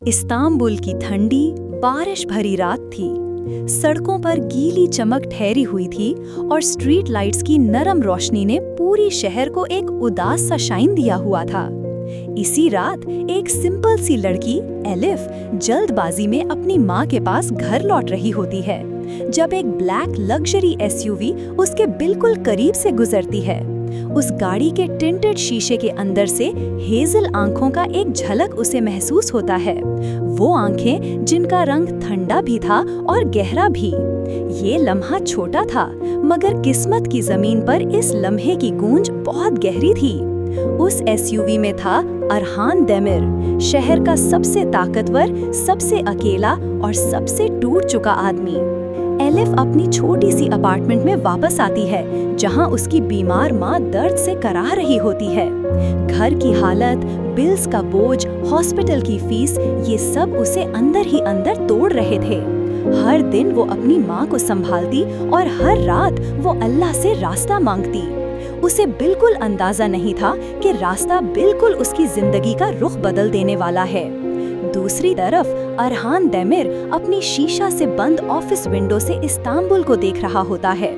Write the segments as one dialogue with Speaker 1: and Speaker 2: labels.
Speaker 1: Istanbul की ठंडी, बारिश भरी रात थी। सड़कों पर गीली चमक ठहरी हुई थी और स्ट्रीट लाइट्स की नरम रोशनी ने पूरी शहर को एक उदास सा शाइन दिया हुआ था। इसी रात एक सिंपल सी लड़की एलिफ जल्दबाजी में अपनी माँ के पास घर लौट रही होती है, जब एक ब्लैक लग्जरी एसयूवी उसके बिल्कुल करीब से गुजरती है। उस गाड़ी के टिंटेड शीशे के अंदर से हेजल आंखों का एक झलक उसे महसूस होता है। वो आंखें जिनका रंग ठंडा भी था और गहरा भी। ये लम्हा छोटा था, मगर किस्मत की जमीन पर इस लम्हे की गूंज बहुत गहरी थी। उस एसयूवी में था अरहान देमिर, शहर का सबसे ताकतवर, सबसे अकेला और सबसे टूट चुका आदमी। एलिफ अपनी छोटी सी अपार्टमेंट में वापस आती है, जहां उसकी बीमार माँ दर्द से कराह रही होती है। घर की हालत, बिल्स का बोझ, हॉस्पिटल की फीस, ये सब उसे अंदर ही अंदर तोड़ रहे थे। हर दिन वो अपनी माँ को संभालती और हर रात वो अल्लाह से रास्ता मांगती। उसे बिल्कुल अंदाजा नहीं था कि रास्ता बिल्कुल उसकी जिंदगी का रुख बदल देने वाला है। दूसरी तरफ अरहान देमिर अपनी शीशा से बंद ऑफिस विंडो से इस्तांबुल को देख रहा होता है,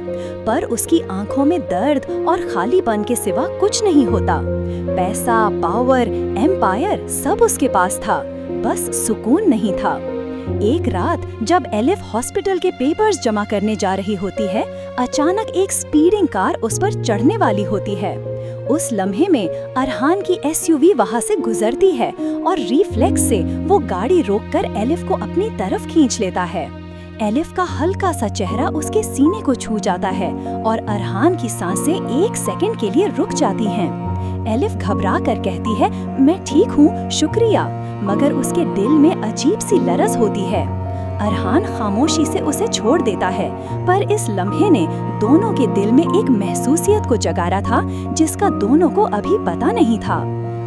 Speaker 1: पर उसकी आंखों में दर्द और खालीपन के सिवा कुछ नहीं होता। पैसा, पावर, एम्पायर सब उसके पास था, बस सुकून नहीं था। एक रात जब एलिफ हॉस्पिटल के पेपर्स जमा करने जा रही होती है, अचानक एक स्पीडिंग कार उस पर चढ़ने वाली होती है। उस लम्हे में अरहान की एसयूवी वहां से गुजरती है और रिफ्लेक्स से वो गाड़ी रोककर एलिफ को अपनी तरफ खींच लेता है। एलिफ का हल्का सा चेहरा उसके सीने को छू जाता है और अरहान की सांसें एक सेकंड के लिए रुक जाती हैं। एलिफ घबरा कर कहती है, मैं ठीक हूँ, शुक्रिया, मगर उसके दिल में अजीब सी लरज होती है। अरहान खामोशी से उसे छोड़ देता है, पर इस लम्हे ने दोनों के दिल में एक महसूसियत को जगाया था जिसका दोनों को अभी पता नहीं था।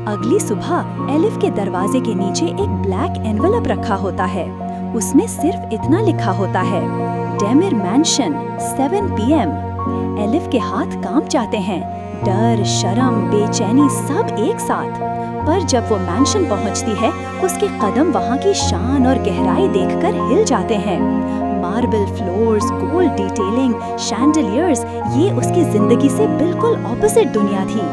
Speaker 1: अगली सुबह एलिफ के दरवाजे के नीचे एक ब्लैक एनवेलप रखा होता है। उसमें सिर्फ इतना लिखा होता है, डेमिर मैंशन, 7 PM। एलिफ के हाथ कांप जाते हैं, डर, शर्म, बेचैनी सब एक साथ। पर जब वो मैंशन पहुंचती है, उसके कदम वहां की शान और गहराई देखकर हिल जाते हैं। Marble floors, gold detailing, chandeliers, ये उसकी जिंदगी से बिल्कुल ऑपोजिट दुनिया थी।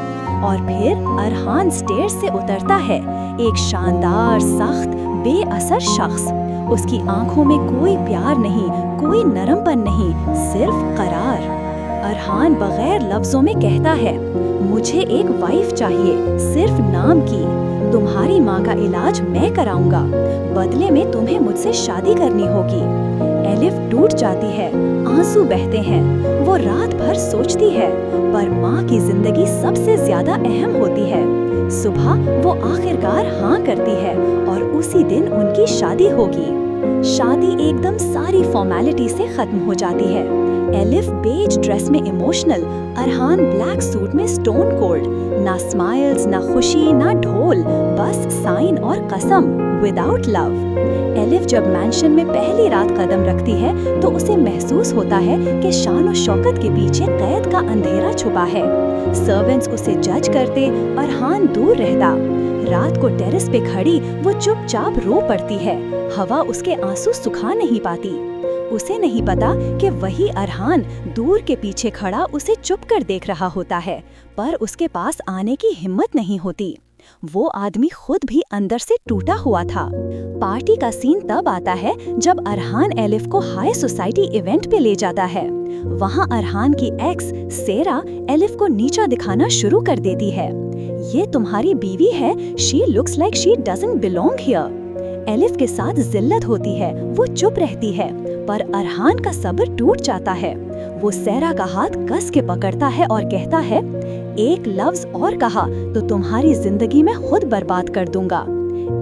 Speaker 1: और फिर अरहान स्टेयर्स से उतरता है, एक शानदार, सख्त, बेअसर शख्स। उसकी आंखों में कोई प्यार नहीं, कोई नरमपन नहीं, सिर्फ करार। अरहान बगैर लफ्जों में कहता है, मुझे एक वाइफ चाहिए, सिर्फ नाम की। तुम्हारी माँ का इलाज मैं कराऊंगा, बदले में तुम्हें मुझसे शादी करनी होगी। एलिफ टूट जाती है, आंसू बहते हैं। वो रात भर सोचती है, पर माँ की जिंदगी सबसे ज्यादा अहम होती है। सुबह वो आखिरकार हाँ करती है और उसी दिन उनकी शादी होगी। शादी एकदम सारी फॉर्मेलिटी से खत्म हो जाती है। एलिफ बेज ड्रेस में इमोशनल, अरहान ब्लैक सूट में स्टोन कोल्ड। ना स्माइल्स, ना खुशी, ना ढोल, बस साइन और कसम, विदाउट लव। एलिफ जब मैंशन में पहली रात कदम रखती है, तो उसे महसूस होता है कि शान और शौकत के पीछे कैद का अंधेरा छुपा है। सर्वेंट्स उसे जज करते, अरहान दूर रहता। रात को टेरेस पे खड़ी वो चुपचाप रो पड़ती है। हवा उसके आंसू सुखा नहीं पाती। उसे नहीं पता कि वही अरहान दूर के पीछे खड़ा उसे चुप कर देख रहा होता है, पर उसके पास आने की हिम्मत नहीं होती। वो आदमी खुद भी अंदर से टूटा हुआ था। पार्टी का सीन तब आता है जब अरहान एलिफ को हाई सोसाइटी इवेंट पे ले जाता है। वहाँ अरहान की एक्स सेरा एलिफ को नीचा दिखाना शुरू कर देती है। ये तुम्हारी बीवी है, she looks like she doesn't belong here. Elif के साथ जिल्लत होती है, वो चुप रहती है, पर अरहान का सब्र टूट जाता है। वो सेरा का हाथ कस के पकड़ता है और कहता है, एक लफ्ज और कहा तो तुम्हारी जिंदगी में खुद बर्बाद कर दूंगा।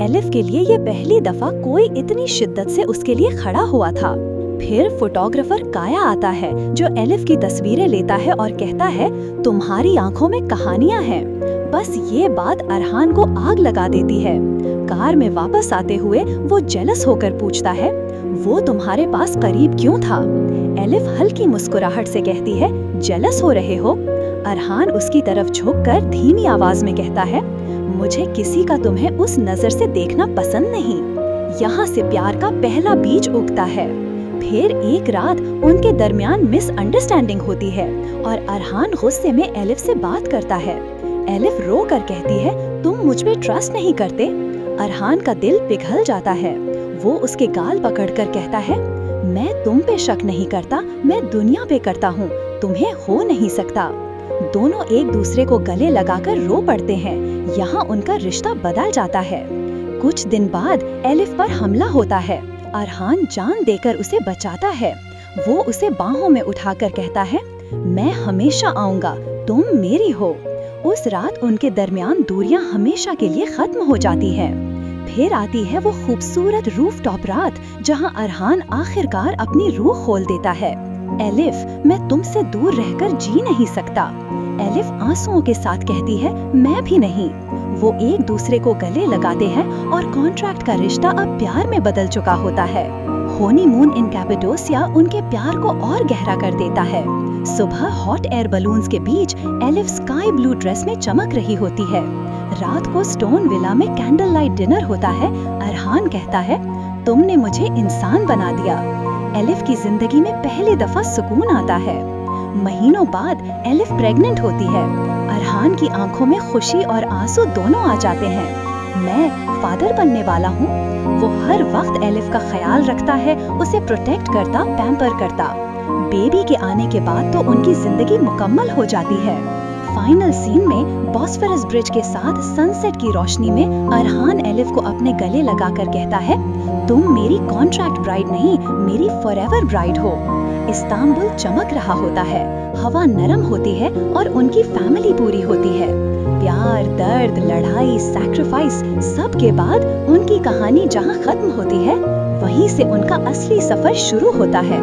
Speaker 1: एलिफ के लिए ये पहली दफा कोई इतनी शिद्दत से उसके लिए खड़ा हुआ था। फिर फोटोग्राफर काया आता है, जो एलिफ की तस्वीरें लेता है और कहता है, तुम्हारी आंखों में कहानियां हैं। बस ये बात अरहान को आग लगा देती है। कार में वापस आते हुए वो जेलस होकर पूछता है, वो तुम्हारे पास करीब क्यों था? एलिफ हल्की मुस्कुराहट से कहती है, जेलस हो रहे हो? अरहान उसकी तरफ झुककर धीमी आवाज में कहता है, मुझे किसी का तुम्हें उस नजर से देखना पसंद नहीं। यहाँ से प्यार का पहला बीज उगता है। फिर एक रात उनके दरमियान मिसअंडरस्टैंडिंग होती है और अरहान गुस्से में एलिफ से बात करता है। एलिफ रो कर कहती है, तुम मुझ पे ट्रस्ट नहीं करते। अरहान का दिल पिघल जाता है। वो उसके गाल पकड़कर कहता है, मैं तुम पे शक नहीं करता, मैं दुनिया पे करता हूँ, तुम्हें हो नहीं सकता। दोनों एक दूसरे को गले लगाकर रो पड़ते हैं। यहाँ उनका रिश्ता बदल जाता है। कुछ दिन बाद एलिफ पर हमला होता है। अरहान जान देकर उसे बचाता है। वो उसे बाहों में उठाकर कहता है, मैं हमेशा आऊंगा, तुम मेरी हो। उस रात उनके दरमियान दूरियां हमेशा के लिए खत्म हो जाती हैं। फिर आती है वो खूबसूरत रूफटॉप रात जहां अरहान आखिरकार अपनी रूह खोल देता है। एलिफ, मैं तुमसे दूर रहकर जी नहीं सकता। एलिफ आंसुओं के साथ कहती है, मैं भी नहीं। वो एक दूसरे को गले लगाते हैं और कॉन्ट्रैक्ट का रिश्ता अब प्यार में बदल चुका होता है। हनीमून इन कैपेडोसिया उनके प्यार को और गहरा कर देता है। सुबह हॉट एयर बलून्स के बीच एलिफ स्काई ब्लू ड्रेस में चमक रही होती है। रात को स्टोन विला में कैंडल लाइट डिनर होता है। अरहान कहता है, तुमने मुझे इंसान बना दिया। एलिफ की जिंदगी में पहली दफा सुकून आता है। महीनों बाद एलिफ प्रेग्नेंट होती है। अरहान की आंखों में खुशी और आंसू दोनों आ जाते हैं। मैं फादर बनने वाला हूँ। वो हर वक्त एलिफ का ख्याल रखता है, उसे प्रोटेक्ट करता, पैम्पर करता। बेबी के आने के बाद तो उनकी जिंदगी मुकम्मल हो जाती है। फाइनल सीन में बॉस्फोरस ब्रिज के साथ सनसेट की रोशनी में अरहान एलिफ को अपने गले लगाकर कहता है, तुम मेरी कॉन्ट्रैक्ट ब्राइड नहीं, मेरी फॉरएवर ब्राइड हो। इस्तांबुल चमक रहा होता है, हवा नरम होती है और उनकी फैमिली पूरी होती है। प्यार, दर्द, लड़ाई, सैक्रिफाइस सब के बाद उनकी कहानी जहाँ खत्म होती है, वहीं से उनका असली सफर शुरू होता है।